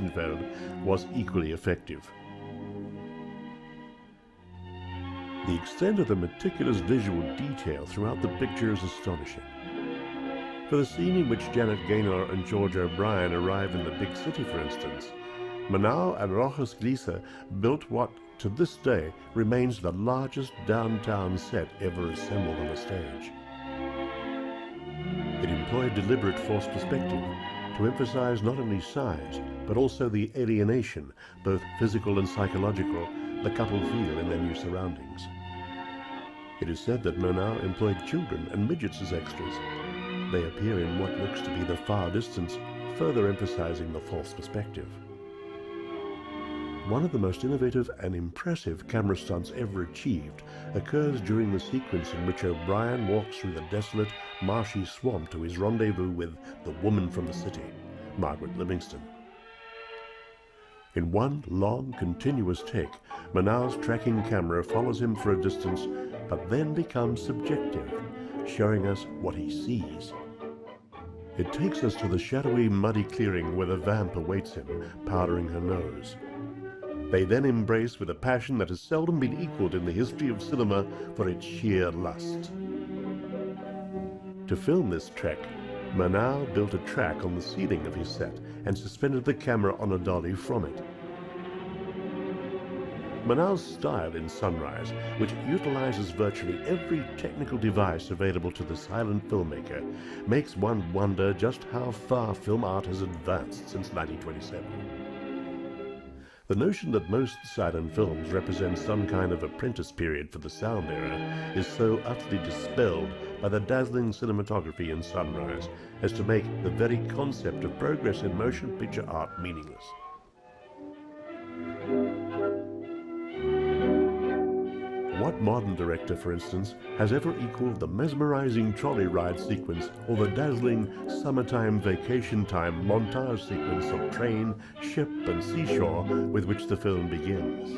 Rosenfeld was equally effective. The extent of the meticulous visual detail throughout the picture is astonishing. For the scene in which Janet Gaynor and George O'Brien arrive in the big city, for instance, Murnau and Rojas Glisa built what, to this day, remains the largest downtown set ever assembled on a stage. It employed deliberate forced perspective to emphasize not only size, but also the alienation, both physical and psychological, the couple feel in their new surroundings. It is said that Murnau employed children and midgets as extras. They appear in what looks to be the far distance, further emphasizing the false perspective. One of the most innovative and impressive camera stunts ever achieved occurs during the sequence in which O'Brien walks through the desolate, marshy swamp to his rendezvous with the woman from the city, Margaret Livingston. In one long, continuous take, Murnau's tracking camera follows him for a distance, but then becomes subjective, showing us what he sees. It takes us to the shadowy, muddy clearing where the vamp awaits him, powdering her nose. They then embrace with a passion that has seldom been equaled in the history of cinema for its sheer lust. To film this trek, Murnau built a track on the ceiling of his set and suspended the camera on a dolly from it. Murnau's style in Sunrise, which utilizes virtually every technical device available to the silent filmmaker, makes one wonder just how far film art has advanced since 1927. The notion that most silent films represent some kind of apprentice period for the sound era is so utterly dispelled by the dazzling cinematography in Sunrise as to make the very concept of progress in motion picture art meaningless. What modern director, for instance, has ever equaled the mesmerizing trolley ride sequence or the dazzling summertime vacation time montage sequence of train, ship, and seashore with which the film begins?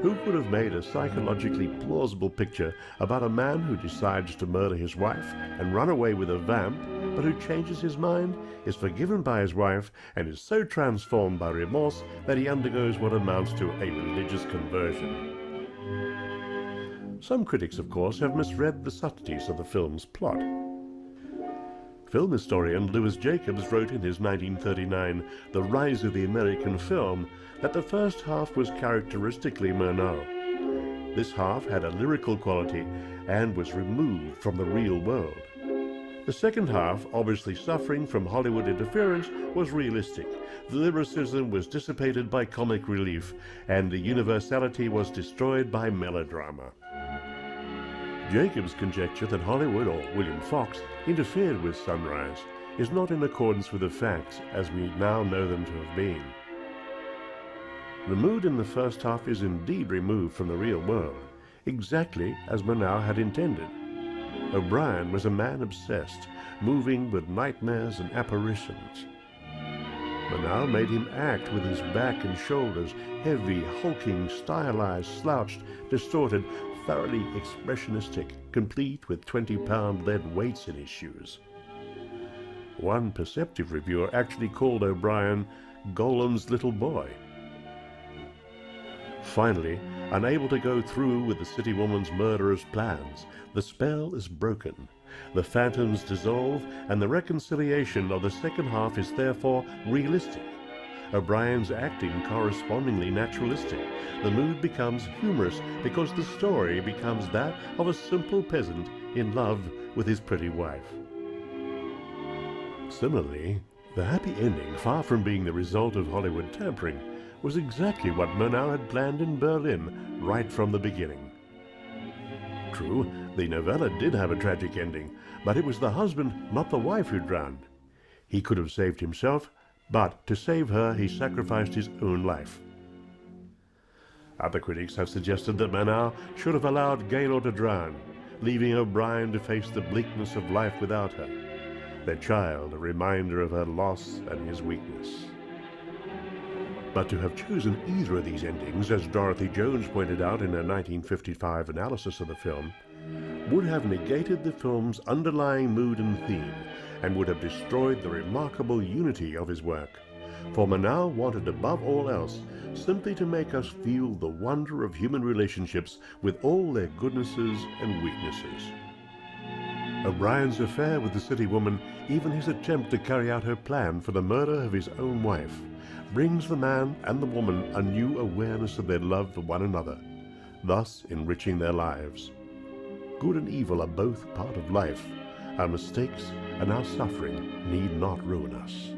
Who could have made a psychologically plausible picture about a man who decides to murder his wife and run away with a vamp, but who changes his mind, is forgiven by his wife, and is so transformed by remorse that he undergoes what amounts to a religious conversion? Some critics, of course, have misread the subtleties of the film's plot. Film historian Louis Jacobs wrote in his 1939 The Rise of the American Film that the first half was characteristically Murnau. This half had a lyrical quality and was removed from the real world. The second half, obviously suffering from Hollywood interference, was realistic. The lyricism was dissipated by comic relief, and the universality was destroyed by melodrama. Jacobs' conjecture that Hollywood, or William Fox, interfered with Sunrise is not in accordance with the facts as we now know them to have been. The mood in the first half is indeed removed from the real world, exactly as Murnau had intended. O'Brien was a man obsessed, moving with nightmares and apparitions. Murnau made him act with his back and shoulders, heavy, hulking, stylized, slouched, distorted, thoroughly expressionistic, complete with 20-pound lead weights in his shoes. One perceptive reviewer actually called O'Brien Gollum's little boy. Finally, unable to go through with the city woman's murderous plans, the spell is broken. The phantoms dissolve, and the reconciliation of the second half is therefore realistic. O'Brien's acting correspondingly naturalistic. The mood becomes humorous because the story becomes that of a simple peasant in love with his pretty wife. Similarly, the happy ending, far from being the result of Hollywood tampering, was exactly what Murnau had planned in Berlin right from the beginning. True, the novella did have a tragic ending, but it was the husband, not the wife, who drowned. He could have saved himself, but to save her he sacrificed his own life. Other critics have suggested that Murnau should have allowed Gaynor to drown, leaving O'Brien to face the bleakness of life without her, their child a reminder of her loss and his weakness. But to have chosen either of these endings, as Dorothy Jones pointed out in her 1955 analysis of the film, would have negated the film's underlying mood and theme, and would have destroyed the remarkable unity of his work. for Murnau wanted above all else simply to make us feel the wonder of human relationships with all their goodnesses and weaknesses. O'Brien's affair with the city woman, even his attempt to carry out her plan for the murder of his own wife, brings the man and the woman a new awareness of their love for one another, thus enriching their lives. Good and evil are both part of life. Our mistakes and our suffering need not ruin us.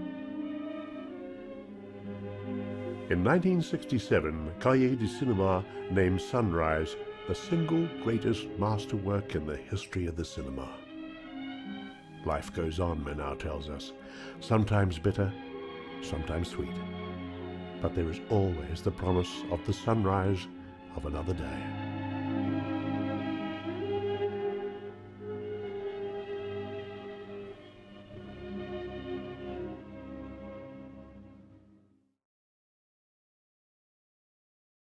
In 1967, Cahiers du Cinéma named Sunrise the single greatest masterwork in the history of the cinema. Life goes on, Murnau tells us, sometimes bitter, sometimes sweet, but there is always the promise of the sunrise of another day.